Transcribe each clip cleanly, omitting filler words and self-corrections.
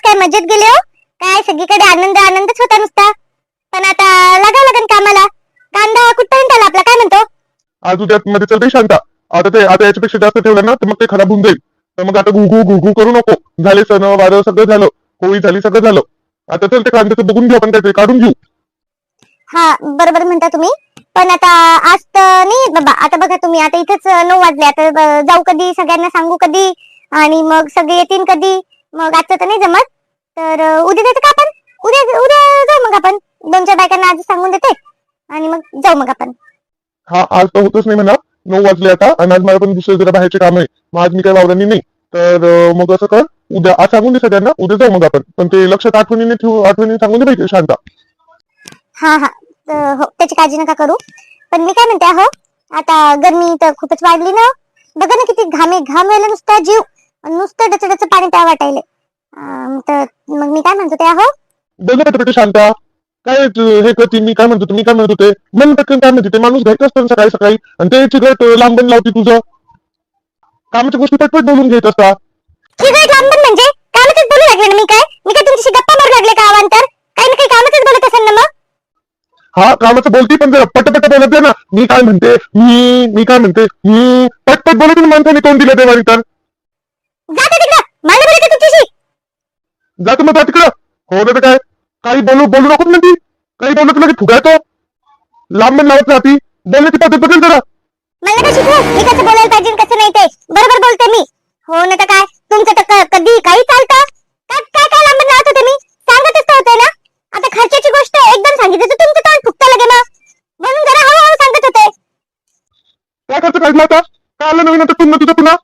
काय मजेत गेले हो? काय सगळीकडे आनंद आनंदच होता नुसता. पण आता लागा लागन कामाला. कांदा कुठपर्यंत आला आपला, काय म्हणतो? आज उद्या मध्ये चलते शांता. आता याच्यापेक्षा जास्त ठेवलं ना तर मग ते खराब होऊन जाईल. तर मग आता घुघू घुघू करू नको. झाले सण वारं सगळं झालं, होळी झाली सगळं झालं. आता चल ते कांद्याचं बघून घेऊ, आपण काहीतरी काढून घेऊ. हा बरोबर म्हणता तुम्ही. पण आता आज तर नाही बाबा. आता बघा तुम्ही, आता इथेच 9 वाजले. आता जाऊ कधी, सगळ्यांना सांगू कधी, आणि मग सगळे येतील कधी? मग आजचं तर नाही जमत. तर उद्या जायचं का आपण? उद्या उद्या जाऊ मग आपण. 2-4 बायकांना आज सांगून देते आणि मग जाऊ मग आपण. हा आज तर होतच नाही म्हणा. 9 वाजले आता, आणि आज मला पण दुसरे जरा बाहेरचे काम आहे. मग आज मी काही वावरांनी नाही. तर मग असं कर, उद्या आज सांगून दे सगळ्यांना, उद्या जाऊ मग आपण. पण ते लक्षात आठवणीने ठेवू, आठवणीने सांगून दे पाहिजे शांता. हा हा. हो, त्याची काळजी नका करू. पण मी काय म्हणते हो, आता गरमी तर खूपच वाढली ना. बघा ना किती घाम व्हायला नुसता जीव. नुसतं डच पाणी प्या वाटायले. तर मग मी काय म्हणतो ते हो, बघ बेटा शांता, काय हे करते. मी काय म्हणतो, तुम्ही काय म्हणत होते, मन पटकन काय म्हणते ते माणूस घ्यायचं असतं सकाळी सकाळी, आणि ते सिगरेट लांबण लावते तुझं. कामाच्या गोष्टी पटपट बोलून घेत असता. सिगरेट लांबन म्हणजे कामातच बोलू लागले ना. मी काय तुमच्याशी गप्पा मारू लागले का अवांतर? काही ना काही कामातच बोलत असेल ना मग. हा कामाचं बोलती, पण जरा पटपट बोलत जा ना. मी काय म्हणते, मी काय म्हणते, पटपट बोलत ना. माणसाने कोण दिलं तेव्हा तर जाते तिकडं, मला बोलायचं तुमच्याशी. जातो मग, जा तिकडं. हो तर काय, काही बोलू बोलू नको म्हणती. काही बोलत तुला की फुगायचो. लांबण लावत राहती. बोलण्याची पद्धत बदल जरा. मला काय शिकवू मी कसं बोलायला पाहिजे आणि कसं नाही ते. बरोबर बोलते मी. हो ना. तर काय तुमचं तर कधी काही चालतं. काय काय काय लांबून लावत होते मी, सांगतच तर होते ना. आता खर्चाची गोष्ट एकदम सांगितलं तर तुमचं तोंड फुगतं लगे मग. म्हणून जरा हळूहळू सांगत होते. काय खर्च काढला होता? काय आलं नवीन आता पुन्हा तुझं पुन्हा?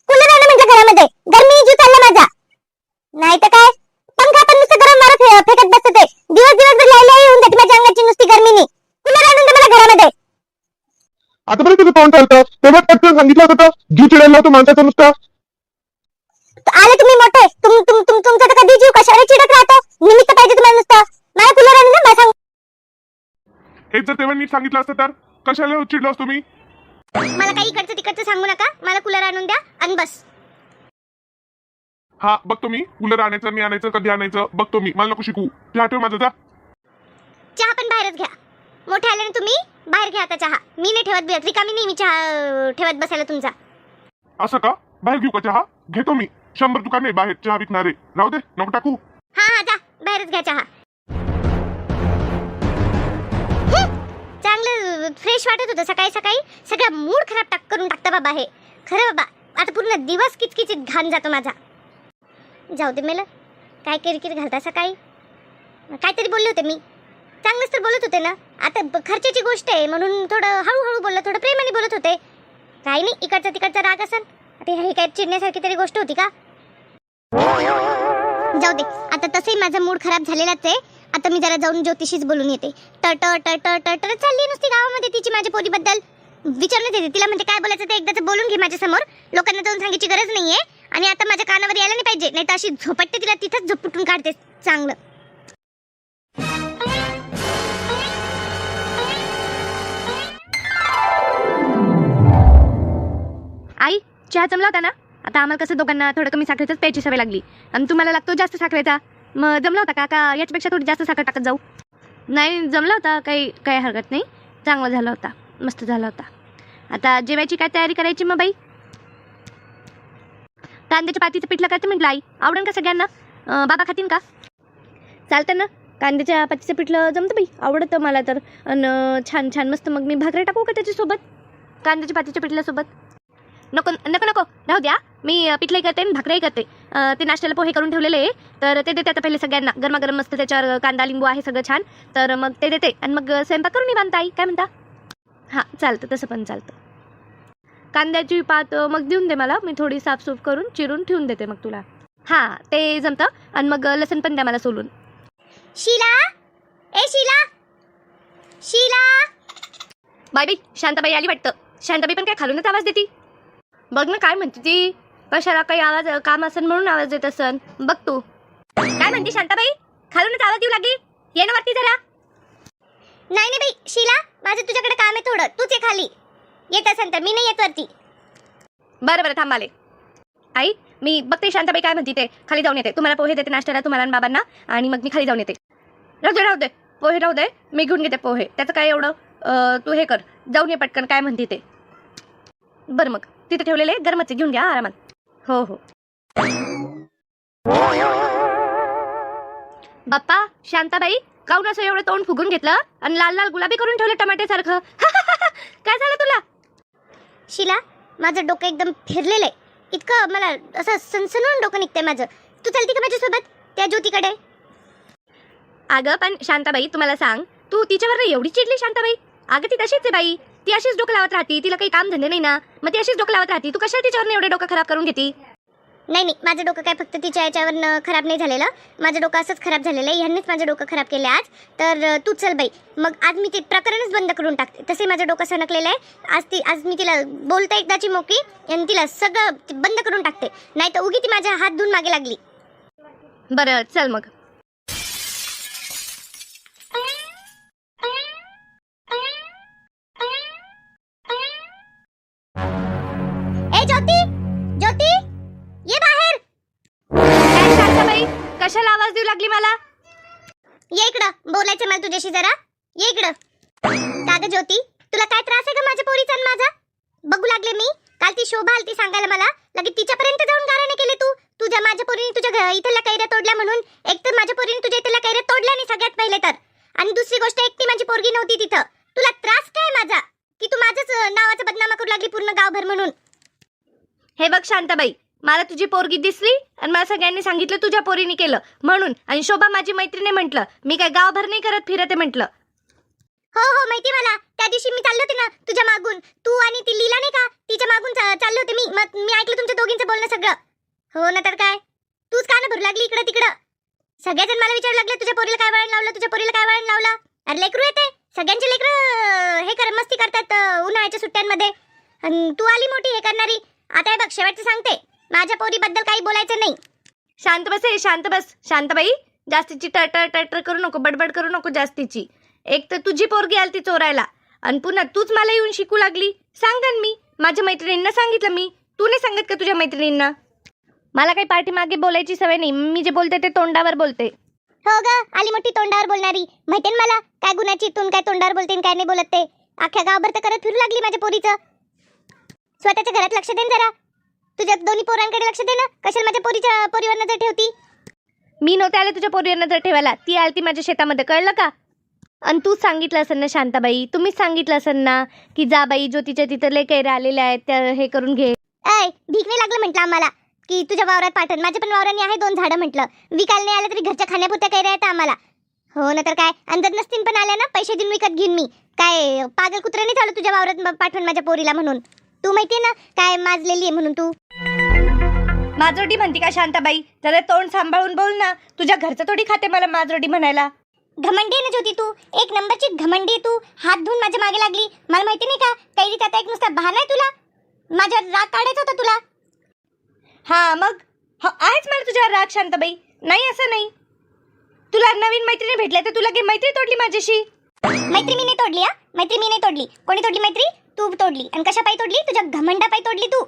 कूलर आहे ना म्हटलं घरामध्ये, गरमी जीव चालला माझा. नाही तर काय, पंखा पण नुसतं गरम वारा फेकत बसते. दिवस दिवसभर लायला येऊन जाते माझ्या अंगाची नुसती गरमीनी. कूलर आणून दे मला घरामध्ये. आता बरं तुझं तोंड चालतं. तेव्हा पटकन सांगितलं होतं तर जीव चिडायला होतो माणसाचा नुसता. आले तुम्ही मोठे. तुमचा तर कधी जीव कशावर चिडत राहतो. निमित्त पाहिजे तुम्हाला नुसतं. मला कूलर आणून दे, मला सांग. हे जर तेव्हा नीट सांगितलं असतं तर कशाला चिडलो असतो मी? मला काही इकडचं तिकडचं सांगू नका. मला कूलर आणून द्या आणि बस. हा बघतो मी, कूलर आणायचं मी आणायचं कधी आणायचं बघतो मी. मला नको शिकू. ते आठव माझं जा. चहा पण बाहेरच घ्या. मोठे आले ना तुम्ही, बाहेर घ्या आता चहा. मी नाही ठेवत, रिकामी नाही मी चहा ठेवत बसायला तुमचा. असं का? बाहेर घेऊ का चहा? घेतो मी. 100 दुकान आहे बाहेर चहा विकणारे. राहू दे, नको टाकू. हा हा, जा बाहेरच घ्या चहा. चांगलं फ्रेश वाटत होतं सकाळी सकाळी. सगळा मूड खराब करून टाकतं बाबा हे. खरं बाबा, आता पूर्ण दिवस किचकिचीत घाण जातो माझा. जाऊ दे मेलं, काय किरकिर घालता सकाळी. काहीतरी बोलले होते मी, चांगलंच तर बोलत होते ना. आता खर्चाची गोष्ट आहे म्हणून थोडं हळूहळू बोललं, थोडं प्रेमाने बोलत होते. काही नाही, इकडचा तिकडचा राग असेल. आता हे काय चिडण्यासारखी तरी गोष्ट होती का? जाऊ दे, आता तसंही माझा मूड खराब झालेलाच आहे. आता मी जरा जाऊन ज्योतिषीच बोलून येते. टर चालली नुसती गावामध्ये तिची माझ्या पोरीबद्दल विचारण्यात येते. तिला म्हणजे काय बोलायचं ते एकदाच बोलून घे माझ्या समोर. लोकांना जाऊन सांगायची गरज नाहीये. आणि आता माझ्या कानावर यायला नाही पाहिजे, नाही तर अशी झोपटते तिला तिथंच झोपटून काढते चांगलं. आई, चहा जमला होता ना? आता आम्हाला कसं दोघांना थोडं कमी साखरेचाच प्यायची सवय लागली, आणि तुम्हाला लागतो जास्त साखरेचा. मग जमला होता का याच्यापेक्षा थोडी जास्त साखर टाकत जाऊ? नाही जमला होता, काही हरकत नाही. चांगला झाला होता, मस्त झाला होता. आता जेवायची काय तयारी करायची मग बाई? कांद्याच्या पातीचं पिठलं करते म्हटलं आई. आवडेल का सगळ्यांना? बाबा खातीन का? चालतं ना, कांद्याच्या पातीचं पिठलं जमतं बाई, आवडतं मला तर. आणि छान छान मस्त. मग मी भाकरी टाकू का त्याच्यासोबत, कांद्याच्या पातीच्या पिठल्यासोबत? नको नको नको, राहू द्या. मी पिठलंही करते आणि भाकरीही करते. ते नाश्त्याला पोहे करून ठेवलेले आहे, तर ते देते आता पहिले सगळ्यांना. गरमागरम मस्त त्याच्यावर कांदा लिंबू आहे सगळं छान. तर मग ते देते आणि मग स्वयंपाक करून निवांत. आई काय म्हणता? हां चालतं, तसं पण चालतं. कांद्याची पात मग देऊन दे मला, मी थोडी साफसूफ करून चिरून ठेवून देते मग तुला. हां ते जमतं. आणि मग लसूण पण द्या मला सोलून. शीला, ए शीला, शीला. बाई शांताबाई आली वाटतं. शांताबाई पण काय खालूनच आवाज देती. बघ ना काय म्हणते ती. कशाला काही आवाज काम असन म्हणून आवाज देत असन. बघ तू काय म्हणते शांताबाई. खालूनच आवाज देऊ लागली. ये ना वरती जरा. नाही नाही बाई शीला, माझं तुझ्याकडे काम आहे थोडं. तूच ये खाली. येत असेल तर, मी नाही येत वरती. बरं बरं थांब आले. आई मी बघते शांताबाई काय म्हणते ते, खाली जाऊन येते. तुम्हाला पोहे देते नाश्त्याला, तुम्हाला आणि बाबांना, आणि मग मी खाली जाऊन येते. राहू दे पोहे राहू दे, मी घेऊन घेते पोहे. त्याचं काय एवढं, तू हे कर, जाऊन ये पटकन काय म्हणते ते. बरं मग तिथे ठेवलेले गरमचे घेऊन घ्या आरामात. हो हो. बाप्पा शांताबाई काऊन असं एवढं तोंड फुगून घेतलं आणि लाल लाल गुलाबी करून ठेवलं टमाट्यासारखं? काय झालं तुला? शिला, माझं डोकं एकदम फिरलेलं आहे. इतकं मला असं सनसनून डोकं निघतंय माझं. तू चलती का माझ्यासोबत त्या ज्योतीकडे? अगं पण शांताबाई तुम्हाला सांग, तू तिच्यावर एवढी चिडली शांताबाई? अगं ती तशीच आहे बाई, ती अशीच डोकं लावत राहती, तिला काही काम धंदे नाही ना, मग ती अशीच डोकं लावत राहती. तू कशाला तिच्यावर एवढे डोकं खराब करून घेती? नाही, माझं डोकं काय फक्त तिच्या याच्यावर खराब नाही झालेलं. माझं डोकं असंच खराब झालेलं आहे. ह्यांनीच माझं डोकं खराब केलं आज. तर तू चल बाई, मग आज मी ते प्रकरणच बंद करून टाकते. तसे माझं डोकं सणकलेलं आहे. आज मी तिला बोलते एकदाची मोकळी आणि तिला सगळं बंद करून टाकते. नाही तर उगी ती माझ्या हात धुवून मागे लागली. बरं चल मग. ए ज्योती, ज्योती ये बाहेर. काय शांताबाई, कशाला आवाज देऊ लागली मला? ये इकडं, बोलायचं मला तुझ्याशी जरा. ये इकडं. का ग ज्योती, तुला काय त्रास आहे का माझ्या पोरीचा आणि माझा? बघू लागले मी. काल ती शोभा आलती सांगायला मला, लगेच तिच्यापर्यंत जाऊन गाराणे केले तू. तुझ्या माझ्या पोरीने तुझ्या इथल्या कैऱ्या तोडल्या म्हणून. एक तर माझ्या पोरीने तुझ्या इथल्या कैऱ्या तोडल्या नाही सगळ्यात पहिले तर, आणि दुसरी गोष्ट एकटी माझी पोरगी नव्हती तिथं. तुला त्रास काय माझा की तू माझ्याच नावाचा बदनामा करू लागली पूर्ण गावभर म्हणून? हे बघ शांताबाई, मला तुझी पोरगी दिसली आणि मला सगळ्यांनी सांगितलं तुझ्या पोरीने केलं म्हणून, आणि शोभा माझी मैत्रिणी म्हटलं. मी काय गावभर नाही करत फिरते म्हटलं. हो हो माहिती मला. त्या दिवशी मी चालले होते ना तुझ्या मागून, तू आणि ती लीला नाही का, तिच्या मागून चालले होते मी. मग मी ऐकलं तुमच्या दोघींचं बोलणं सगळं. हो ना तर काय, तूच का ना भरू लागली इकडं तिकडं. सगळेजण मला विचारू लागले तुझ्या पोरीला काय वळण लावलं, तुझ्या पोरीला काय वळण लावलं. अरे लेकरू येते, सगळ्यांचे लेकरं हे कर मस्ती करतात उन्हाळ्याच्या सुट्ट्यांमध्ये, आणि तू आली मोठी हे करणारी. आता हे बघ, शेवटचं सांगते, माझ्या पोरीबद्दल काही बोलायचं नाही. शांत बस आहे, शांत बस शांताबाई. जास्तीची टटर करू नको, बडबड करू नको जास्तीची. एक तर तुझी पोरगी आली ती चोरायला, आणि पुन्हा तूच मला येऊन शिकू लागली. सांगन मी, माझ्या मैत्रिणींना सांगितलं मी. तू नाही सांगत का तुझ्या मैत्रिणींना? मला काही पाठीमागे बोलायची सवय नाही, मी जे बोलते ते तोंडावर बोलते. हो ग, आली मोठी तोंडावर बोलणारी. माहिती मला काय गुणाची, तून काय तोंडावर बोलते काय नाही बोलत ते. अख्ख्या गावभर तर करत फिरू लागली माझ्या पोरीचं. स्वतःच्या घरात लक्ष दे जरा. तुझ्या दोन्ही पोरांकडे लक्ष दे ना. कशाला माझ्या पोरीवर नजर ठेवती? मी नव्हते आले तुझ्या पोरीवर नजर ठेवायला, ती आलती माझ्या शेतामध्ये, कळलं का? आणि तू सांगितलं असेल ना शांताबाई, तुम्हीच सांगितलं असेल ना की जा बाई ज्योतीच्या तिथं लय कैऱ्या आलेल्या आहेत त्या हे करून घे. ऐ भीक नाही लागलं म्हटलं आम्हाला की तुझ्या वावरात पाठवून. माझ्या पण वावरांनी आहे 2 झाडं म्हटलं. विकायला नाही आलं तरी घरच्या खाण्यापुरत्या कैऱ्या आहेत आम्हाला. हो ना तर काय, आणि जर नसतील पण आल्या ना पैसे देऊन विकत घेईन मी. काय पागल कुत्रा नाही चालू तुझ्या वावरात पाठवून माझ्या पोरीला म्हणून. तू माहितीये ना काय माजलेली आहे म्हणून तू. माजोडी म्हणती का शांताबाई? जरा तोंड सांभाळून बोल ना, तुझ्या घरचं थोडी खाते मला माजोडी म्हणायला. घमंडी आहे ना ज्योती तू, एक नंबरची घमंडी तू. हात धुवून माझ्या मागे लागली. मला माहिती नाही का कैरीचा आता एक नुसता बहाणा आहे तुला. माझ्यावर राग काढायचा होता तुला. हा मग आहेच मला तुझ्यावर राग शांताबाई, नाही असं नाही. तुला नवीन मैत्रिणी भेटल्या तर तुला काही मैत्री तोडली माझ्याशी? मैत्री मी नाही तोडली. मैत्री मी नाही तोडली. कोणी तोडली मैत्री? तू तोडली. आणि कशा पायी तोडली? तुझ्या घमंडा पायी तोडली तू.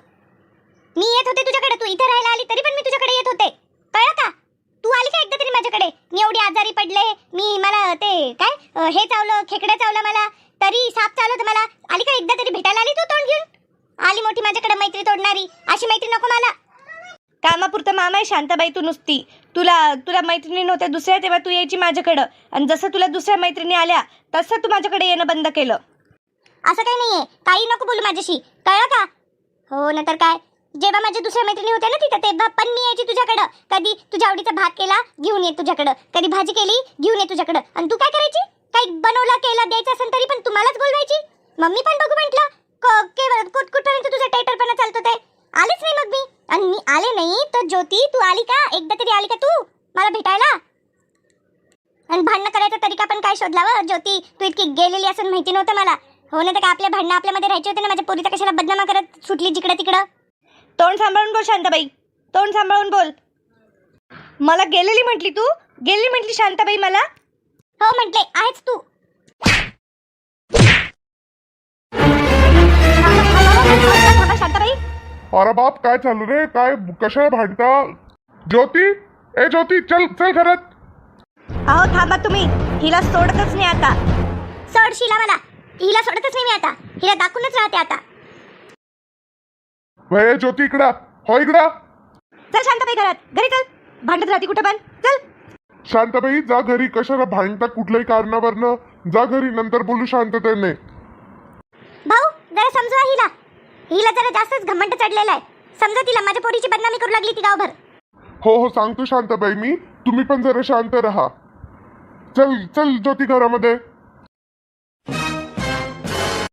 मी येत होते तुझ्याकडे, तू इथे राहायला आली तरी पण मी तुझ्याकडे येत होते, कळलं का? तू आली का एकदा तरी माझ्याकडे? मी एवढी आजारी पडले, मला ते काय हे चावलं, खेकडे चावलं मला, तरी साप चावलं तर मला आली का एकदा तरी भेटायला आली तू तोंड घेऊन? आली मोठी माझ्याकडे मैत्री तोडणारी. अशी मैत्री नको मला. कामापुरतं मामा आहे शांताबाई तू नुसती. तुला मैत्रिणी नव्हत्या दुसऱ्या तेव्हा तू यायची माझ्याकडं, आणि जसं तुला दुसऱ्या मैत्रिणी आल्या तसं तू माझ्याकडे येणं बंद केलं. असं काही नाहीये, काही नको बोलू माझ्याशी, कळलं का? हो ना तर काय, जेव्हा माझ्या दुसऱ्या मैत्रिणी होत्या ना तिथं, तेव्हा पण मी यायची तुझ्याकडं. कधी तुझ्या आवडीचा भात केला घेऊन येत तुझ्याकडं, कधी भाजी केली घेऊन येत तुझ्याकडं. आणि तू काय करायची? काही बनवला केला द्यायचं असेल तरी पण तुम्हालाच बोलवायची. मम्मी पण बघू म्हटलं कुठपर्यंत तुझा टेटरपणा चालतो ते. आलीच नाही मग मी, आणि मी आले नाही तर ज्योती तू आली का? एकदा तरी आली का तू मला भेटायला? आणि भांडणं करायचा तरीका पण काय शोधलावं ज्योती? तू इतकी गेलेली असं माहिती नव्हतं मला. हो ना तर काय, आपल्या भांडणं आपल्यामध्ये राहायचे होते ना. माझ्या पोरीचा कशाला बदनामा करत सुटली जिकडं तिकडं. तोंड सांभाळून बोल शांताबाई, तोंड सांभाळून बोल. मला गेलेली म्हटली तू? गेलेली म्हटली शांताबाई मला? हो म्हटले, आहेच तू. शांताबाई अरे बाप काय चालू रे काय कशा भांडता ज्योती ए ज्योती चल चल घरात अहो थांबा तुम्ही, हिला सोडतच नाही आता. सोड शिला मला, हिला सोडतच नाही मी आता, हिला दाखवूनच राहते आता. वय ज्योती इकडा हो इकडा चल शांताबाई घरात, घरी चल. भांडत राहते कुठं पण, चल. शांताबाई जा घरी कशाला भांडता कुठल्याही कारणावरनं जा घरी नंतर बोलू शांततेने भाऊ जरा समजवा हिला, हिला जरा जास्तच घमंड चढलेला आहे. समजा तिला, माझ्या पोरीची बदनामी करू लागली ती गावभर. हो हो सांगतो शांताबाई मी तुम्ही पण जरा शांत राहा चल चल ज्योती घरामध्ये